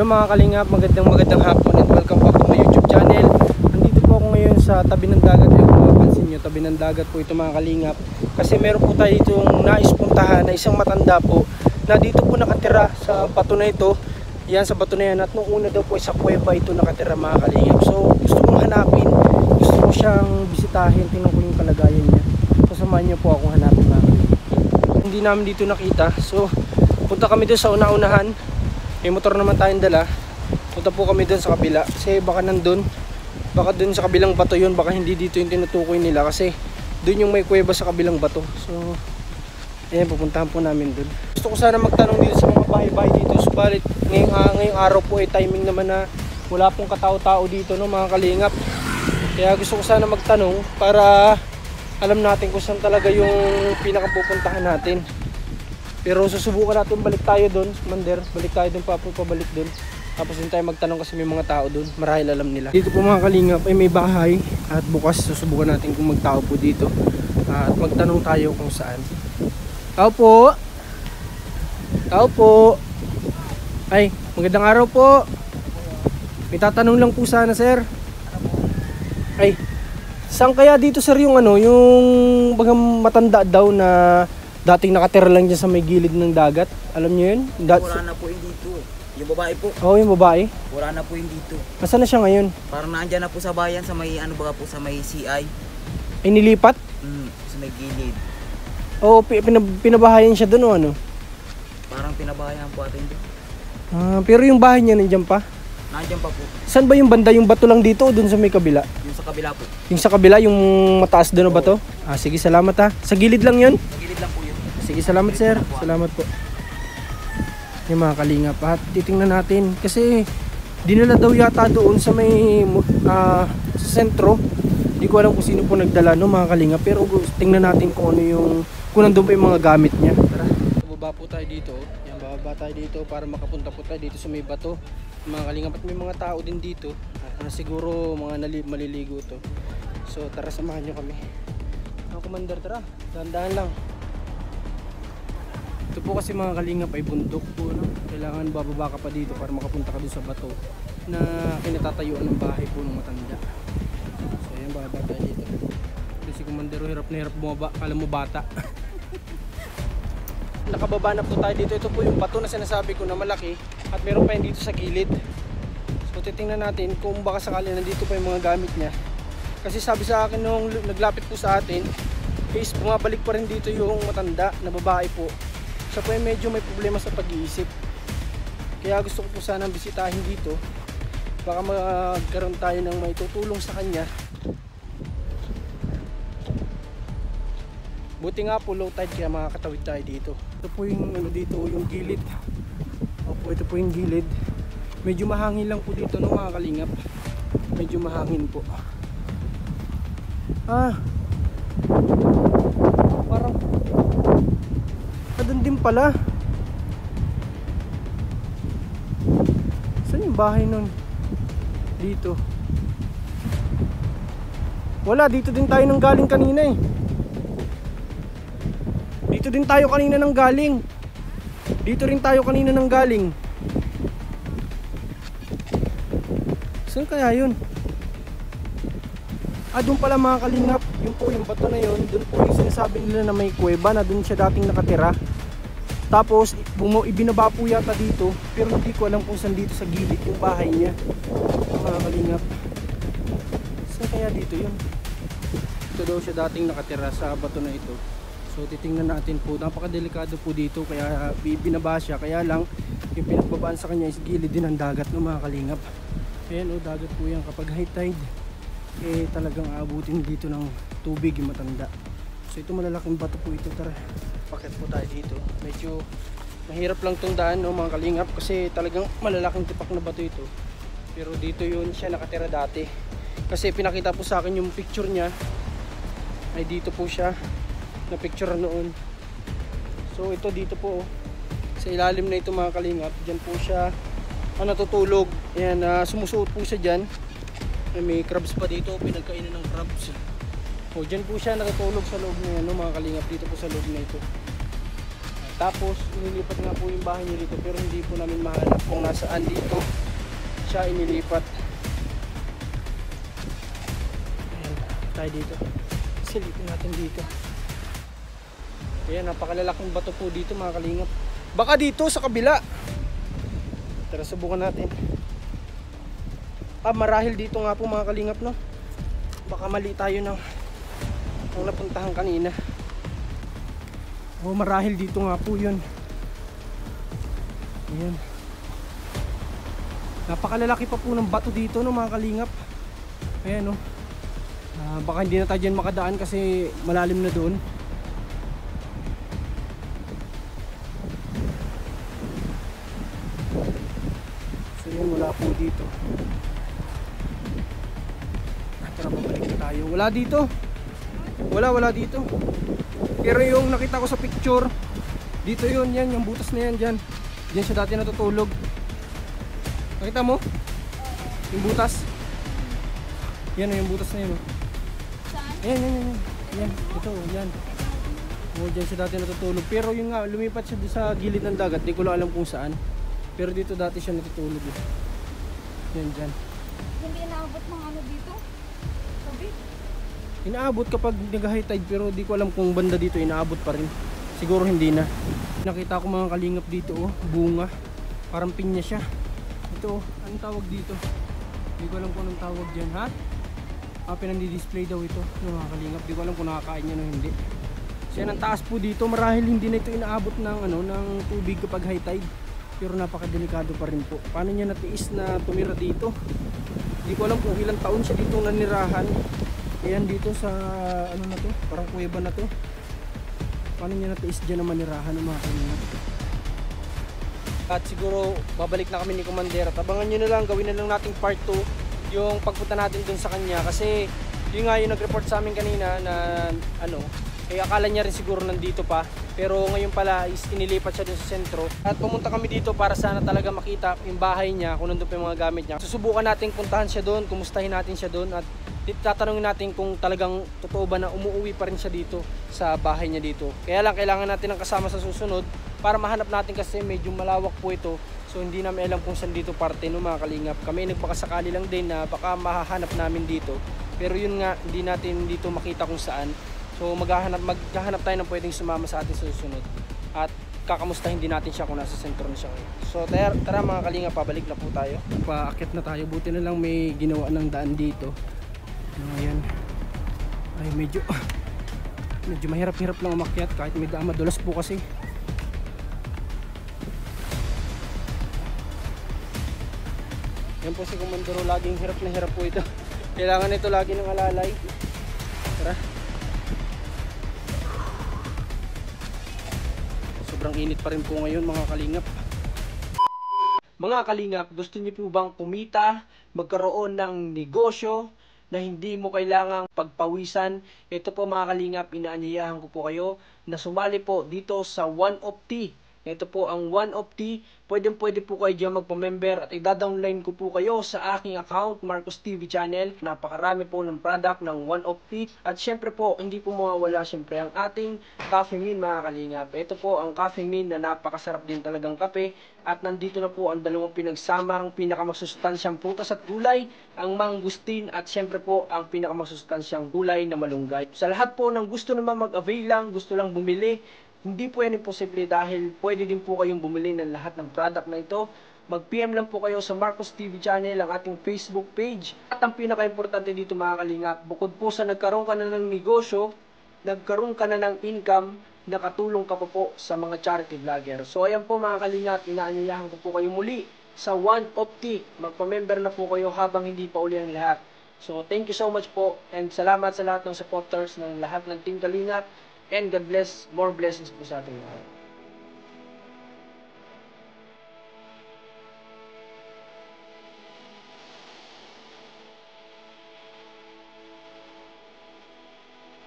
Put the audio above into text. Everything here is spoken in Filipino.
Hello mga kalingap, magandang hapon and welcome back to my YouTube channel. Nandito po ako ngayon sa tabi ng dagat. Yung mapapansin nyo, tabi ng dagat po ito mga kalingap. Kasi meron po tayo itong nais puntahan na isang matanda po na dito po nakatira sa bato na ito. Yan, sa bato na yan. At nung una daw po sa kuweba ito nakatira mga kalingap. So gusto kong hanapin, gusto ko siyang bisitahin, tingnan ko yung kalagayan niya. So samahan niyo po akong hanapin mga kalingap. Hindi namin dito nakita, so punta kami doon sa una-unahan. May motor naman tayong dala. Punta po kami doon sa kabila kasi baka nandun, baka doon sa kabilang bato yun, baka hindi dito yung tinutukoy nila kasi doon yung may kuweba sa kabilang bato. So ayan, pupuntahan po namin doon. Gusto ko sana magtanong dito sa mga bahay-bahay dito, subalit ngayong araw po ay timing naman na wala pong katao-tao dito, no mga kalingap. Kaya gusto ko sana magtanong para alam natin kung saan talaga yung pinakapupuntahan natin. Pero susubukan natin balik tayo doon, Mander. Balik tayo doon, pabalik doon. Tapos din tayo magtanong kasi may mga tao doon. Marahil alam nila. Dito po mga kalingap ay may bahay. At bukas susubukan natin kung magtao po dito. At magtanong tayo kung saan. Tao po. Tao po. Ay, magandang araw po. May tatanong lang po sana, sir. Ay, saan kaya dito sir yung yung bagang matanda daw na dating nakatira lang dyan sa may gilid ng dagat? Alam niyo yun? Wala na po yung dito. Yung babae po. Oo, yung babae. Wala na po yung dito. Nasaan na siya ngayon? Parang naandyan na po sa bayan sa may baga po sa may CI. Ay nilipat? Sa may gilid. Oo, pinabahayan siya doon o ano? Parang pinabahayan po atin doon. Pero yung bahay niya nandiyan pa? Nandiyan pa po. Saan ba yung banda? Yung bato lang dito o doon sa may kabila? Yung sa kabila po. Yung sa kabila, yung mataas doon na bato? Sige, salamat ha. Sa gilid lang yun? Sa gilid lang po yun. Sige, salamat sir. Salamat po. Yung mga kalingap at titingnan natin kasi dinala daw yata doon sa may sa sentro. Hindi ko alam kung sino po nagdala no mga kalingap, pero tingnan natin kung ano kung nandun pa yung mga gamit niya. Tara, bababa po tayo dito. Yan, bababa tayo dito para makapunta po tayo dito sa may bato. Mga kalingap, at may mga tao din dito na siguro mga maliligo to. So tara, samahan nyo kami. Commander, tara, dahan-dahan lang. Ito po kasi mga kalingap ay bundok po, no? Kailangan bababa ka pa dito para makapunta ka dun sa bato na kinatatayuan ng bahay po ng matanda. So ayan, bababa tayo dito. Kasi si Commander hirap na hirap bumaba, kala mo bata. Nakababa na po tayo dito. Ito po yung bato na sinasabi ko na malaki at meron pa yun dito sa gilid. So titingnan natin kung baka sakali nandito pa yung mga gamit niya. Kasi sabi sa akin nung naglapit po sa atin is bumabalik pa rin dito yung matanda na babae po. Siya po ay medyo may problema sa pag-iisip. Kaya gusto ko po sanang bisitahin dito. Baka magkaroon tayo ng may tutulong sa kanya. Buti nga po low tide kaya makakatawid tayo dito. Ito po yung dito, yung gilid. Opo, ito po yung gilid. Medyo mahangin lang po dito no mga kalingap. Medyo mahangin po. Parang doon din pala. Saan yung bahay nun? Dito. Wala, dito din tayo nang galing kanina eh. Dito din tayo kanina nang galing. Dito rin tayo kanina nang galing. Saan kaya yun? Doon pala mga kalingap. Yun po yung bato na yun. Doon po yung sinasabi nila na may kuweba na doon siya dating nakatira. Tapos ibinaba po yata dito. Pero hindi ko alam kung saan dito sa gilid yung bahay niya. Mga kalingap. Saan kaya dito yun? Ito daw siya dating nakatira sa bato na ito. So titingnan natin po. Napakadelikado po dito. Kaya binaba siya. Kaya lang yung pinagbabaan sa kanya is gilid din ang dagat ng mga kalingap. Ayan dagat po yan. Kapag high tide talagang aabutin dito ng tubig yung matanda. So ito malalaking bato po ito. Tara, pakit po tayo dito. Medyo mahirap lang tong daan mga kalingap kasi talagang malalaking tipak na bato ito. Pero dito yun siya nakatira dati. Kasi pinakita po sa akin yung picture niya ay dito po siya na picture noon. So ito dito po sa ilalim na ito mga kalingap. Diyan po siya natutulog. Ayan, sumusuot po siya dyan. May crabs pa dito, pinagkainan ng crabs. Dyan po siya nakatulog sa loob na yan, mga kalingap, dito po sa loob na ito. Tapos inilipat nga po yung bahay niya dito, pero hindi po namin mahanap kung nasaan dito siya inilipat. Ayan, tayo dito. Silipin natin dito. Ayan, napakalalaking bato po dito mga kalingap. Baka dito sa kabila. Tara, subukan natin. Marahil dito nga po mga kalingap, no? Baka mali tayo ng napuntahan kanina. Marahil dito nga po yun. Ayan. Napakalalaki pa po ng bato dito, no mga kalingap. Ayan, no? Baka hindi na tayo dyan makadaan kasi malalim na doon. So yun, wala po dito. Tara, babalik na tayo. Wala dito. Wala dito. Pero yung nakita ko sa picture, dito yun, yan, yung butas na yan dyan. Diyan siya dati natutulog. Nakita mo? Yung butas. Yan o, yung butas na yun. Ayan, yan. Yan, ito, yan. Diyan siya dati natutulog. Pero yung nga, lumipat siya sa gilid ng dagat. Di ko lang alam kung saan. Pero dito dati siya natutulog. Yan, dyan. Hindi inaabot ng ano dito? Sabi? Inaabot kapag nag-high tide, pero di ko alam kung banda dito inaabot pa rin. Siguro hindi na. Nakita ko mga kalingap dito, oh, bunga. Parang pinya siya. Ito, oh, anong tawag dito? Di ko alam kung anong tawag dyan, ha? Pinandi-display daw ito ng mga kalingap. Di ko alam kung nakakain yan o hindi. So yan, ang taas po dito. Marahil hindi na ito inaabot ng, ng tubig kapag high tide. Pero napakadelikado pa rin po. Paano niya natiis na tumira dito? Di ko alam kung ilang taon siya dito nanirahan. Ayan dito sa ano na to, parang kuweba na to. Paano niya natiis dyan na manirahan ng mga kalingap? At siguro babalik na kami ni Commander at abangan nyo na lang, gawin na lang nating part 2 yung pagpunta natin dun sa kanya. Kasi yun nga yung nag-report sa amin kanina na akala niya rin siguro nandito pa. Pero ngayon pala is inilipat siya dun sa sentro. At pumunta kami dito para sana talaga makita yung bahay niya, kung nandun pa yung mga gamit niya. Susubukan natin puntahan siya dun, kumustahin natin siya dun at tatanungin natin kung talagang totoo ba na umuwi pa rin siya dito sa bahay niya dito. Kaya lang kailangan natin ng kasama sa susunod para mahanap natin kasi medyo malawak po ito. So hindi namin alam kung saan dito parte no mga kalingap. Kami nagpakasakali lang din na baka mahahanap namin dito. Pero yun nga, hindi natin dito makita kung saan. So maghahanap tayo ng pwedeng sumama sa atin sa susunod. At kakamustahin din natin siya kung nasa sentro na siya ngayon. So tara mga kalingap, pabalik na po tayo. Paakit na tayo. Buti na lang may ginawa ng daan dito. Ayan. Ay medyo mahirap-hirap lang umakyat kahit may daan, madulas po kasi. Yan po si Commander, laging hirap na hirap po ito. Kailangan ito lagi ng alalay. Tara. Sobrang init pa rin po ngayon mga kalingap. Mga kalingap, gusto niyo po bang kumita, magkaroon ng negosyo na hindi mo kailangang pagpawisan? Ito po mga kalingap, inaanyayahan ko po kayo na sumali po dito sa One of Tea. Ito po ang One of Tea. Pwede po kayo dyan magpa-member at i-downline ko po kayo sa aking account, Marcos TV Channel. Napakarami po ng product ng One of Tea. At syempre po, hindi po mawawala syempre ang ating Coffee Bean mga kalingap. Ito po ang Coffee Bean na napakasarap din talagang kape. At nandito na po ang dalawang pinagsamang pinakamasustansyang prutas at gulay, ang mangustin at syempre po ang pinakamasustansyang gulay na malunggay. Sa lahat po ng gusto naman mag-avail lang, gusto lang bumili, hindi po yan imposible dahil pwede din po kayong bumili ng lahat ng product na ito. Mag-PM lang po kayo sa Marcos TV Channel, ang ating Facebook page. At ang pinaka-importante dito mga kalingap, bukod po sa nagkaroon ka na ng negosyo, nagkaroon ka na ng income, nakatulong ka po sa mga charity vlogger. So ayan po mga kalingap, inaanyayahan ko po kayo muli sa One of Tea. Magpa-member na po kayo habang hindi pa uli ang lahat. So thank you so much po and salamat sa lahat ng supporters ng lahat ng Team Kalingap. And God bless, more blessings po sa ating lahat.